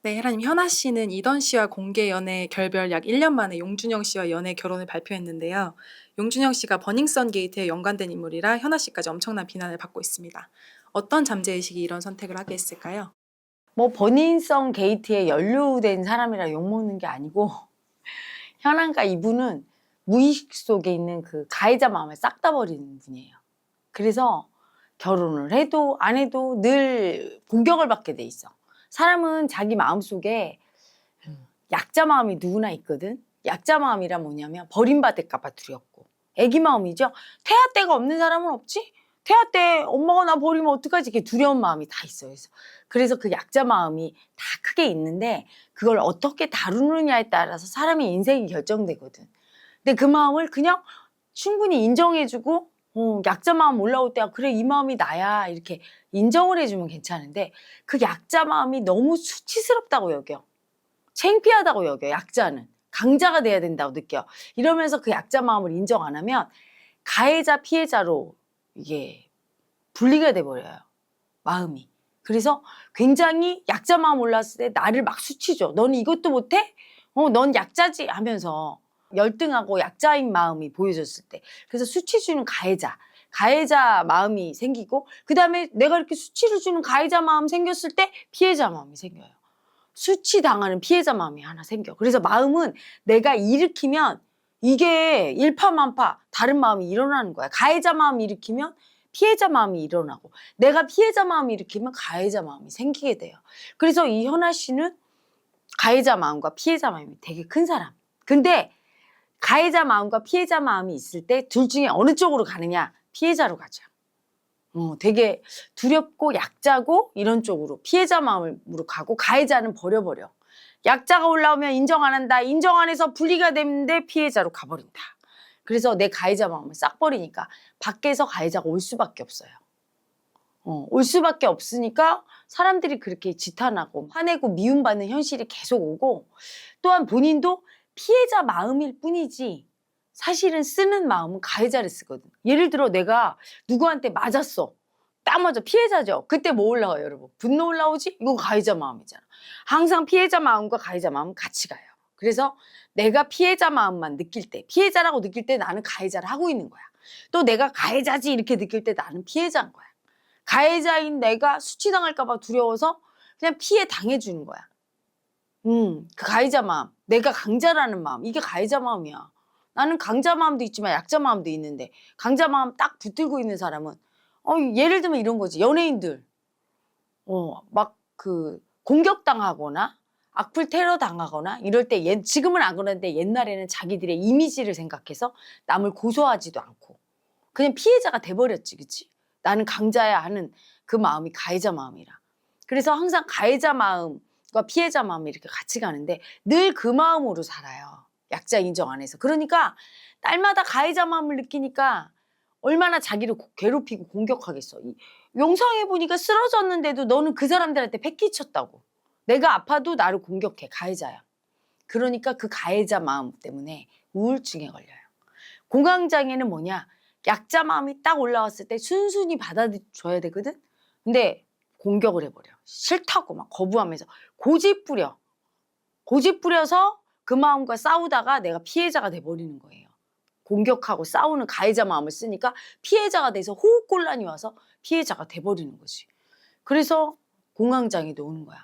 네, 혜라님, 현아 씨는 이던 씨와 공개 연애 결별 약 1년 만에 용준영 씨와 연애 결혼을 발표했는데요. 용준영 씨가 버닝썬 게이트에 연관된 인물이라 현아 씨까지 엄청난 비난을 받고 있습니다. 어떤 잠재의식이 이런 선택을 하게 했을까요? 뭐 버닝썬 게이트에 연루된 사람이라 욕먹는 게 아니고 현안가 이분은 무의식 속에 있는 그 가해자 마음을 싹 다 버리는 분이에요. 그래서 결혼을 해도 안 해도 늘 공격을 받게 돼 있어. 사람은 자기 마음속에 약자 마음이 누구나 있거든. 약자 마음이란 뭐냐면 버림받을까 봐 두렵고, 애기 마음이죠. 태아 때가 없는 사람은 없지? 태아 때 엄마가 나 버리면 어떡하지? 이렇게 두려운 마음이 다 있어요. 그래서 그 약자 마음이 다 크게 있는데 그걸 어떻게 다루느냐에 따라서 사람의 인생이 결정되거든. 근데 그 마음을 그냥 충분히 인정해주고, 약자 마음 올라올 때야 그래 이 마음이 나야 이렇게 인정을 해주면 괜찮은데, 그 약자 마음이 너무 수치스럽다고 여겨. 창피하다고 여겨. 약자는 강자가 돼야 된다고 느껴. 이러면서 그 약자 마음을 인정 안 하면 가해자 피해자로 이게 분리가 돼 버려요, 마음이. 그래서 굉장히 약자 마음 올랐을 때 나를 막 수치죠. 넌 이것도 못해? 넌 약자지 하면서 열등하고 약자인 마음이 보여졌을 때, 그래서 수치 주는 가해자 마음이 생기고, 그다음에 내가 이렇게 수치를 주는 가해자 마음 생겼을 때 피해자 마음이 생겨요. 수치당하는 피해자 마음이 하나 생겨. 그래서 마음은 내가 일으키면 이게 일파만파 다른 마음이 일어나는 거야. 가해자 마음 일으키면 피해자 마음이 일어나고, 내가 피해자 마음 일으키면 가해자 마음이 생기게 돼요. 그래서 이 현아 씨는 가해자 마음과 피해자 마음이 되게 큰 사람. 근데 가해자 마음과 피해자 마음이 있을 때 둘 중에 어느 쪽으로 가느냐? 피해자로 가죠. 되게 두렵고 약자고 이런 쪽으로 피해자 마음으로 가고, 가해자는 버려버려. 약자가 올라오면 인정 안 한다. 인정 안 해서 분리가 되는데 피해자로 가버린다. 그래서 내 가해자 마음을 싹 버리니까 밖에서 가해자가 올 수밖에 없어요. 올 수밖에 없으니까 사람들이 그렇게 지탄하고 화내고 미움받는 현실이 계속 오고, 또한 본인도 피해자 마음일 뿐이지 사실은 쓰는 마음은 가해자를 쓰거든. 예를 들어 내가 누구한테 맞았어. 딱 맞아. 피해자죠. 그때 뭐 올라와요, 여러분? 분노 올라오지? 이건 가해자 마음이잖아. 항상 피해자 마음과 가해자 마음은 같이 가요. 그래서 내가 피해자 마음만 느낄 때, 피해자라고 느낄 때 나는 가해자를 하고 있는 거야. 또 내가 가해자지 이렇게 느낄 때 나는 피해자인 거야. 가해자인 내가 수치당할까 봐 두려워서 그냥 피해 당해주는 거야. 그 가해자 마음, 내가 강자라는 마음, 이게 가해자 마음이야. 나는 강자 마음도 있지만 약자 마음도 있는데, 강자 마음 딱 붙들고 있는 사람은, 예를 들면 이런 거지. 연예인들 막 그 공격당하거나 악플 테러 당하거나 이럴 때, 지금은 안 그러는데 옛날에는 자기들의 이미지를 생각해서 남을 고소하지도 않고 그냥 피해자가 돼버렸지, 그치? 나는 강자야 하는 그 마음이 가해자 마음이라. 그래서 항상 가해자 마음과 피해자 마음이 이렇게 같이 가는데 늘 그 마음으로 살아요. 약자 인정 안 해서. 그러니까 딸마다 가해자 마음을 느끼니까 얼마나 자기를 괴롭히고 공격하겠어. 영상에 보니까 쓰러졌는데도 너는 그 사람들한테 패기쳤다고. 내가 아파도 나를 공격해. 가해자야. 그러니까 그 가해자 마음 때문에 우울증에 걸려요. 공황장애는 뭐냐? 약자 마음이 딱 올라왔을 때 순순히 받아줘야 되거든? 근데 공격을 해버려. 싫다고 막 거부하면서 고집 부려. 고집 부려서 그 마음과 싸우다가 내가 피해자가 돼버리는 거예요. 공격하고 싸우는 가해자 마음을 쓰니까 피해자가 돼서 호흡곤란이 와서 피해자가 돼버리는 거지. 그래서 공황장애도 오는 거야.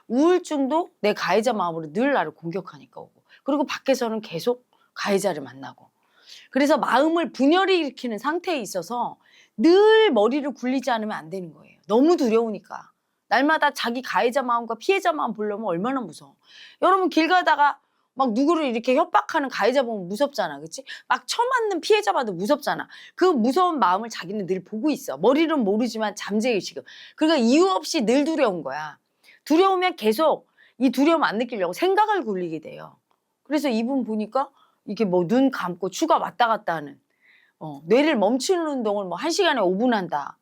우울증도 내 가해자 마음으로 늘 나를 공격하니까 오고, 그리고 밖에서는 계속 가해자를 만나고. 그래서 마음을 분열이 일으키는 상태에 있어서 늘 머리를 굴리지 않으면 안 되는 거예요. 너무 두려우니까. 날마다 자기 가해자 마음과 피해자 마음 보려면 얼마나 무서워. 여러분 길 가다가 막 누구를 이렇게 협박하는 가해자 보면 무섭잖아. 그치? 막 쳐맞는 피해자 봐도 무섭잖아. 그 무서운 마음을 자기는 늘 보고 있어. 머리는 모르지만 잠재의식은. 그러니까 이유 없이 늘 두려운 거야. 두려우면 계속 이 두려움 안 느끼려고 생각을 굴리게 돼요. 그래서 이분 보니까 이게 뭐 눈 감고 추가 왔다 갔다 하는, 뇌를 멈추는 운동을 뭐 1시간에 5분 한다.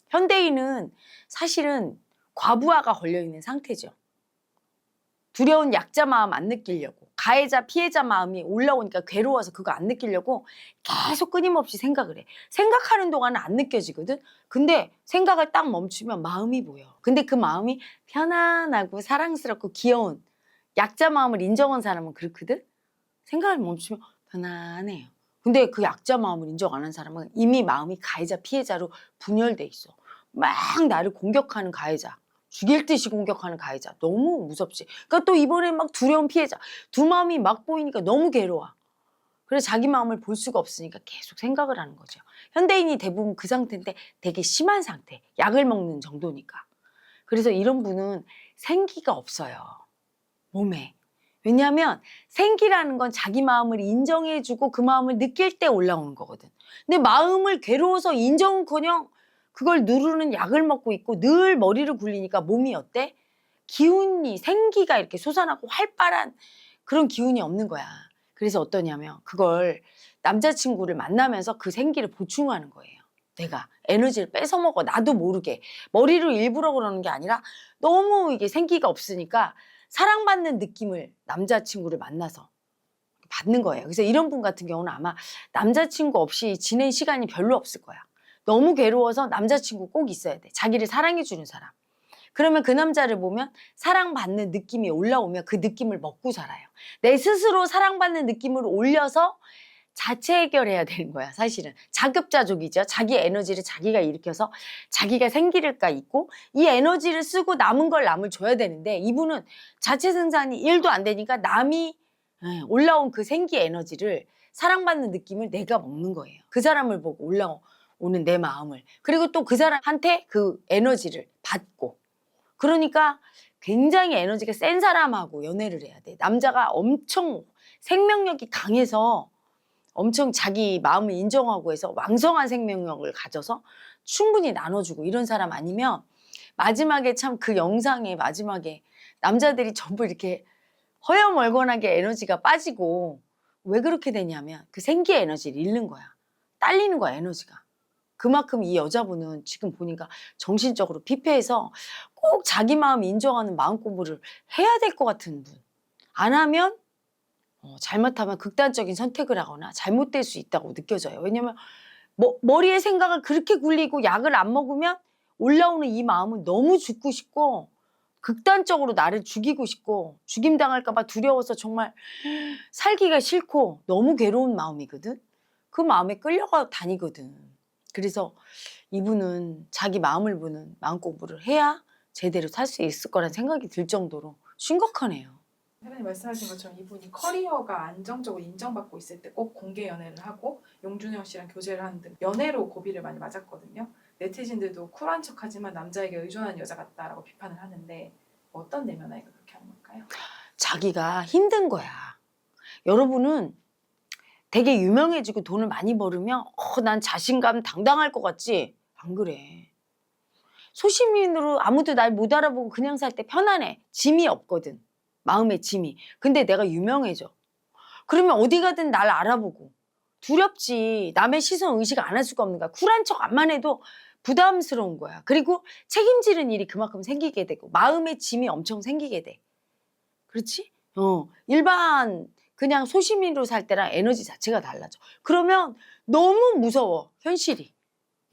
현대인은 사실은 과부하가 걸려 있는 상태죠. 두려운 약자 마음 안 느끼려고, 가해자 피해자 마음이 올라오니까 괴로워서 그거 안 느끼려고 계속 끊임없이 생각을 해. 생각하는 동안은 안 느껴지거든. 근데 생각을 딱 멈추면 마음이 보여. 근데 그 마음이 편안하고 사랑스럽고 귀여운 약자 마음을 인정한 사람은 그렇거든. 생각을 멈추면 편안해요. 근데 그 약자 마음을 인정 안 한 사람은 이미 마음이 가해자 피해자로 분열돼 있어. 막 나를 공격하는 가해자, 죽일 듯이 공격하는 가해자, 너무 무섭지. 그러니까 또 이번에 막 두려운 피해자, 두 마음이 막 보이니까 너무 괴로워. 그래서 자기 마음을 볼 수가 없으니까 계속 생각을 하는 거죠. 현대인이 대부분 그 상태인데 되게 심한 상태, 약을 먹는 정도니까. 그래서 이런 분은 생기가 없어요, 몸에. 왜냐하면 생기라는 건 자기 마음을 인정해주고 그 마음을 느낄 때 올라오는 거거든. 근데 마음을 괴로워서 인정은커녕 그걸 누르는 약을 먹고 있고 늘 머리를 굴리니까 몸이 어때? 기운이, 생기가 이렇게 솟아나고 활발한 그런 기운이 없는 거야. 그래서 어떠냐면 그걸 남자친구를 만나면서 그 생기를 보충하는 거예요. 내가 에너지를 뺏어 먹어, 나도 모르게. 머리로 일부러 그러는 게 아니라 너무 이게 생기가 없으니까 사랑받는 느낌을 남자친구를 만나서 받는 거예요. 그래서 이런 분 같은 경우는 아마 남자친구 없이 지낸 시간이 별로 없을 거야. 너무 괴로워서 남자친구 꼭 있어야 돼. 자기를 사랑해주는 사람. 그러면 그 남자를 보면 사랑받는 느낌이 올라오면 그 느낌을 먹고 살아요. 내 스스로 사랑받는 느낌으로 올려서 자체 해결해야 되는 거야, 사실은. 자급자족이죠. 자기 에너지를 자기가 일으켜서 자기가 생기를까 있고 이 에너지를 쓰고 남은 걸 남을 줘야 되는데 이분은 자체 생산이 1도 안 되니까 남이 올라온 그 생기 에너지를 사랑받는 느낌을 내가 먹는 거예요. 그 사람을 보고 올라오는 내 마음을. 그리고 또 그 사람한테 그 에너지를 받고. 그러니까 굉장히 에너지가 센 사람하고 연애를 해야 돼. 남자가 엄청 생명력이 강해서 엄청 자기 마음을 인정하고 해서 왕성한 생명력을 가져서 충분히 나눠주고 이런 사람 아니면 마지막에 참 그 영상의 마지막에 남자들이 전부 이렇게 허여멀건하게 에너지가 빠지고 왜 그렇게 되냐면 그 생기의 에너지를 잃는 거야. 딸리는 거야, 에너지가. 그만큼 이 여자분은 지금 보니까 정신적으로 피폐해서 꼭 자기 마음 인정하는 마음 공부를 해야 될 것 같은 분. 안 하면 잘못하면 극단적인 선택을 하거나 잘못될 수 있다고 느껴져요. 왜냐면 머리에 생각을 그렇게 굴리고 약을 안 먹으면 올라오는 이 마음은 너무 죽고 싶고 극단적으로 나를 죽이고 싶고 죽임당할까 봐 두려워서 정말 살기가 싫고 너무 괴로운 마음이거든. 그 마음에 끌려가 다니거든. 그래서 이분은 자기 마음을 보는 마음 공부를 해야 제대로 살 수 있을 거란 생각이 들 정도로 심각하네요. 선생님 말씀하신 것처럼 이분이 커리어가 안정적으로 인정받고 있을 때 꼭 공개 연애를 하고 용준영 씨랑 교제를 하는 등 연애로 고비를 많이 맞았거든요. 네티즌들도 쿨한 척하지만 남자에게 의존하는 여자 같다라고 비판을 하는데 어떤 내면 아이가 그렇게 하는 걸까요? 자기가 힘든 거야. 여러분은 되게 유명해지고 돈을 많이 벌으면 난 자신감 당당할 것 같지? 안 그래. 소시민으로 아무도 날 못 알아보고 그냥 살 때 편안해. 짐이 없거든. 마음의 짐이. 근데 내가 유명해져. 그러면 어디 가든 날 알아보고. 두렵지. 남의 시선 의식 안 할 수가 없는 거야. 쿨한 척 안만 해도 부담스러운 거야. 그리고 책임지는 일이 그만큼 생기게 되고 마음의 짐이 엄청 생기게 돼. 그렇지? 일반 그냥 소시민으로 살 때랑 에너지 자체가 달라져. 그러면 너무 무서워, 현실이.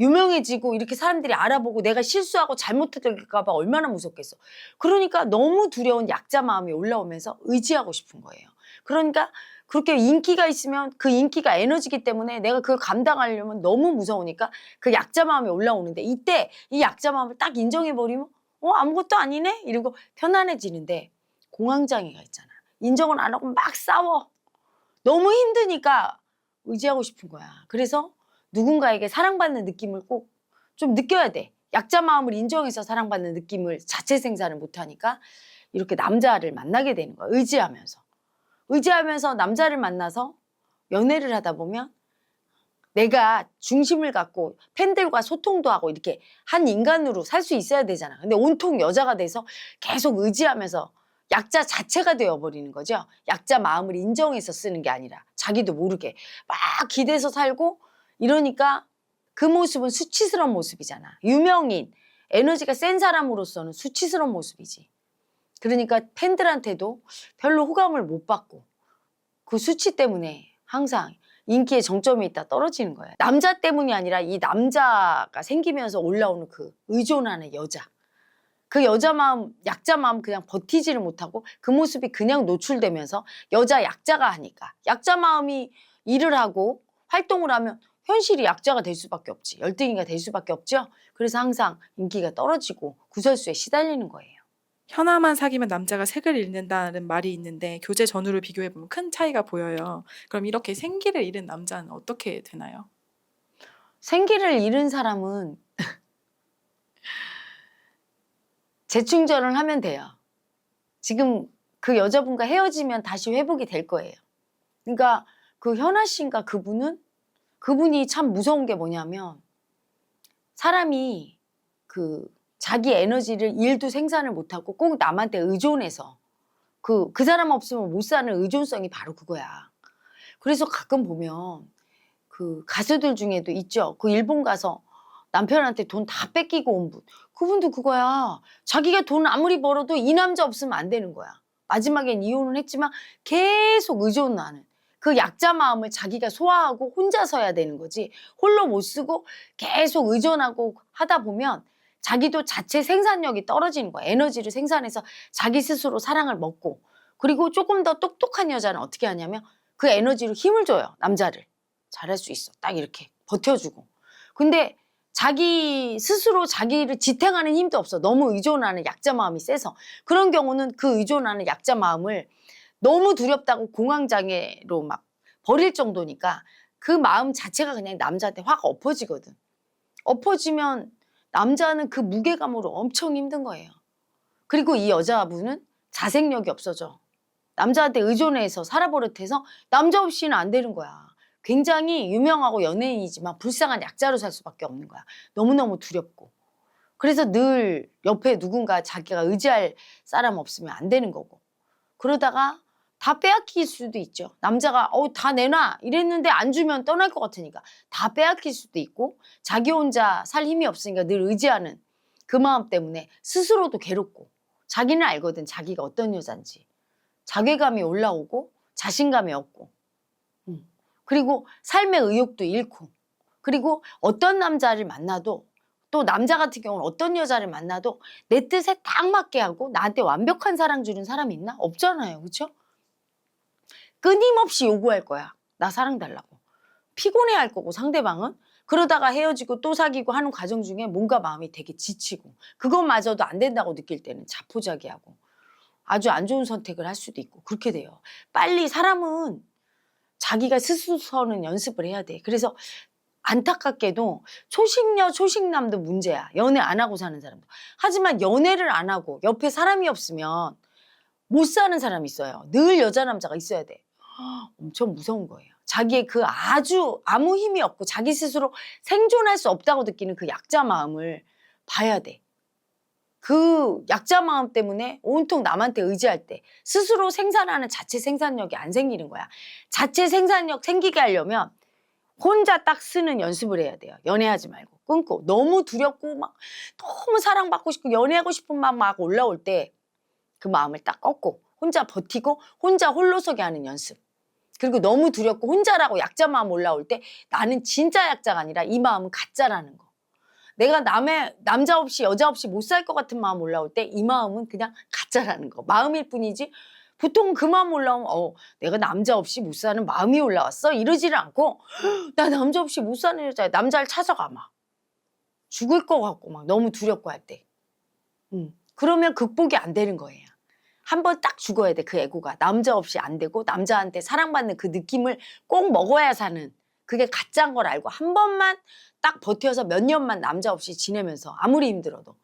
유명해지고 이렇게 사람들이 알아보고 내가 실수하고 잘못될까 봐 얼마나 무섭겠어. 그러니까 너무 두려운 약자 마음이 올라오면서 의지하고 싶은 거예요. 그러니까 그렇게 인기가 있으면 그 인기가 에너지기 때문에 내가 그걸 감당하려면 너무 무서우니까 그 약자 마음이 올라오는데 이때 이 약자 마음을 딱 인정해버리면 아무것도 아니네? 이러고 편안해지는데 공황장애가 있잖아. 인정을 안 하고 막 싸워. 너무 힘드니까 의지하고 싶은 거야. 그래서 누군가에게 사랑받는 느낌을 꼭 좀 느껴야 돼. 약자 마음을 인정해서 사랑받는 느낌을 자체 생산을 못하니까 이렇게 남자를 만나게 되는 거야. 의지하면서. 의지하면서 남자를 만나서 연애를 하다 보면 내가 중심을 갖고 팬들과 소통도 하고 이렇게 한 인간으로 살 수 있어야 되잖아. 근데 온통 여자가 돼서 계속 의지하면서 약자 자체가 되어버리는 거죠. 약자 마음을 인정해서 쓰는 게 아니라 자기도 모르게 막 기대서 살고 이러니까 그 모습은 수치스러운 모습이잖아. 유명인, 에너지가 센 사람으로서는 수치스러운 모습이지. 그러니까 팬들한테도 별로 호감을 못 받고 그 수치 때문에 항상 인기의 정점에 있다 떨어지는 거예요. 남자 때문이 아니라 이 남자가 생기면서 올라오는 그 의존하는 여자. 그 여자 마음, 약자 마음 그냥 버티지를 못하고 그 모습이 그냥 노출되면서 여자 약자가 하니까 약자 마음이 일을 하고 활동을 하면 현실이 약자가 될 수밖에 없지. 열등이가 될 수밖에 없죠. 그래서 항상 인기가 떨어지고 구설수에 시달리는 거예요. 현아만 사귀면 남자가 색을 잃는다는 말이 있는데 교제 전후를 비교해보면 큰 차이가 보여요. 그럼 이렇게 생기를 잃은 남자는 어떻게 되나요? 생기를 잃은 사람은 재충전을 하면 돼요. 지금 그 여자분과 헤어지면 다시 회복이 될 거예요. 그러니까 그 현아 씨인가 그분이 참 무서운 게 뭐냐면 사람이 그 자기 에너지를 일도 생산을 못하고 꼭 남한테 의존해서 그 사람 없으면 못 사는 의존성이 바로 그거야. 그래서 가끔 보면 그 가수들 중에도 있죠. 그 일본 가서 남편한테 돈 다 뺏기고 온 분. 그분도 그거야. 자기가 돈 아무리 벌어도 이 남자 없으면 안 되는 거야. 마지막엔 이혼은 했지만 계속 의존하는. 그 약자 마음을 자기가 소화하고 혼자 서야 되는 거지. 홀로 못 쓰고 계속 의존하고 하다 보면 자기도 자체 생산력이 떨어지는 거야. 에너지를 생산해서 자기 스스로 사랑을 먹고. 그리고 조금 더 똑똑한 여자는 어떻게 하냐면 그 에너지로 힘을 줘요. 남자를. 잘할 수 있어. 딱 이렇게 버텨주고. 근데 자기 스스로 자기를 지탱하는 힘도 없어. 너무 의존하는 약자 마음이 세서. 그런 경우는 그 의존하는 약자 마음을 너무 두렵다고 공황장애로 막 버릴 정도니까 그 마음 자체가 그냥 남자한테 확 엎어지거든. 엎어지면 남자는 그 무게감으로 엄청 힘든 거예요. 그리고 이 여자분은 자생력이 없어져. 남자한테 의존해서 살아버릇해서 남자 없이는 안 되는 거야. 굉장히 유명하고 연예인이지만 불쌍한 약자로 살 수밖에 없는 거야. 너무너무 두렵고. 그래서 늘 옆에 누군가 자기가 의지할 사람 없으면 안 되는 거고. 그러다가 다 빼앗길 수도 있죠. 남자가 다 내놔 이랬는데 안 주면 떠날 것 같으니까 다 빼앗길 수도 있고 자기 혼자 살 힘이 없으니까 늘 의지하는 그 마음 때문에 스스로도 괴롭고 자기는 알거든 자기가 어떤 여잔지. 자괴감이 올라오고 자신감이 없고 그리고 삶의 의욕도 잃고 그리고 어떤 남자를 만나도 또 남자 같은 경우는 어떤 여자를 만나도 내 뜻에 딱 맞게 하고 나한테 완벽한 사랑 주는 사람이 있나? 없잖아요. 그렇죠? 끊임없이 요구할 거야. 나 사랑 달라고. 피곤해할 거고 상대방은. 그러다가 헤어지고 또 사귀고 하는 과정 중에 뭔가 마음이 되게 지치고 그것마저도 안 된다고 느낄 때는 자포자기하고 아주 안 좋은 선택을 할 수도 있고 그렇게 돼요. 빨리 사람은 자기가 스스로 서는 연습을 해야 돼. 그래서 안타깝게도 초식녀, 초식남도 문제야. 연애 안 하고 사는 사람도. 하지만 연애를 안 하고 옆에 사람이 없으면 못 사는 사람이 있어요. 늘 여자 남자가 있어야 돼. 엄청 무서운 거예요. 자기의 그 아주 아무 힘이 없고 자기 스스로 생존할 수 없다고 느끼는 그 약자 마음을 봐야 돼. 그 약자 마음 때문에 온통 남한테 의지할 때 스스로 생산하는 자체 생산력이 안 생기는 거야. 자체 생산력 생기게 하려면 혼자 딱 쓰는 연습을 해야 돼요. 연애하지 말고 끊고 너무 두렵고 막 너무 사랑받고 싶고 연애하고 싶은 마음 막 올라올 때 그 마음을 딱 꺾고 혼자 버티고 혼자 홀로서기 하는 연습. 그리고 너무 두렵고 혼자라고 약자 마음 올라올 때 나는 진짜 약자가 아니라 이 마음은 가짜라는 거. 내가 남자 없이 여자 없이 못 살 것 같은 마음 올라올 때 이 마음은 그냥 가짜라는 거. 마음일 뿐이지 보통 그 마음 올라오면 내가 남자 없이 못 사는 마음이 올라왔어? 이러지를 않고 나 남자 없이 못 사는 여자야. 남자를 찾아가 막. 죽을 것 같고 막 너무 두렵고 할 때. 그러면 극복이 안 되는 거예요. 한 번 딱 죽어야 돼. 그 애고가. 남자 없이 안 되고 남자한테 사랑받는 그 느낌을 꼭 먹어야 사는 그게 가짜인 걸 알고 한 번만 딱 버텨서 몇 년만 남자 없이 지내면서 아무리 힘들어도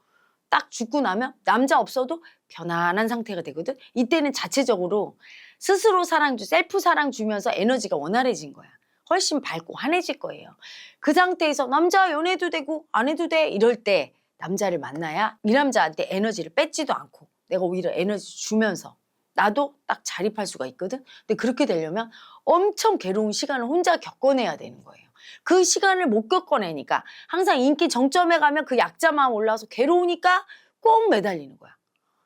딱 죽고 나면 남자 없어도 편안한 상태가 되거든. 이때는 자체적으로 스스로 셀프 사랑 주면서 에너지가 원활해진 거야. 훨씬 밝고 환해질 거예요. 그 상태에서 남자 연애도 되고 안 해도 돼 이럴 때 남자를 만나야 이 남자한테 에너지를 뺏지도 않고 내가 오히려 에너지 주면서 나도 딱 자립할 수가 있거든. 근데 그렇게 되려면 엄청 괴로운 시간을 혼자 겪어내야 되는 거예요. 그 시간을 못 겪어내니까 항상 인기 정점에 가면 그 약자 마음 올라와서 괴로우니까 꼭 매달리는 거야.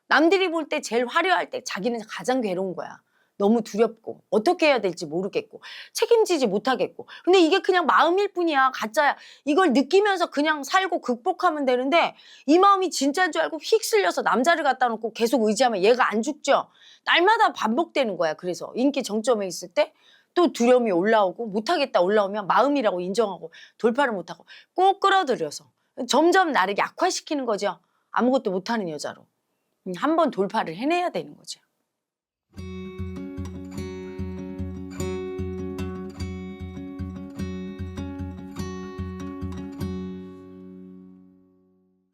남들이 볼 때 제일 화려할 때 자기는 가장 괴로운 거야. 너무 두렵고 어떻게 해야 될지 모르겠고 책임지지 못하겠고. 근데 이게 그냥 마음일 뿐이야. 가짜야. 이걸 느끼면서 그냥 살고 극복하면 되는데 이 마음이 진짜인 줄 알고 휙 쓸려서 남자를 갖다 놓고 계속 의지하면 얘가 안 죽죠. 날마다 반복되는 거야. 그래서 인기 정점에 있을 때 또 두려움이 올라오고 못하겠다 올라오면 마음이라고 인정하고 돌파를 못하고 꼭 끌어들여서 점점 나를 약화시키는 거죠. 아무것도 못하는 여자로. 한번 돌파를 해내야 되는 거죠.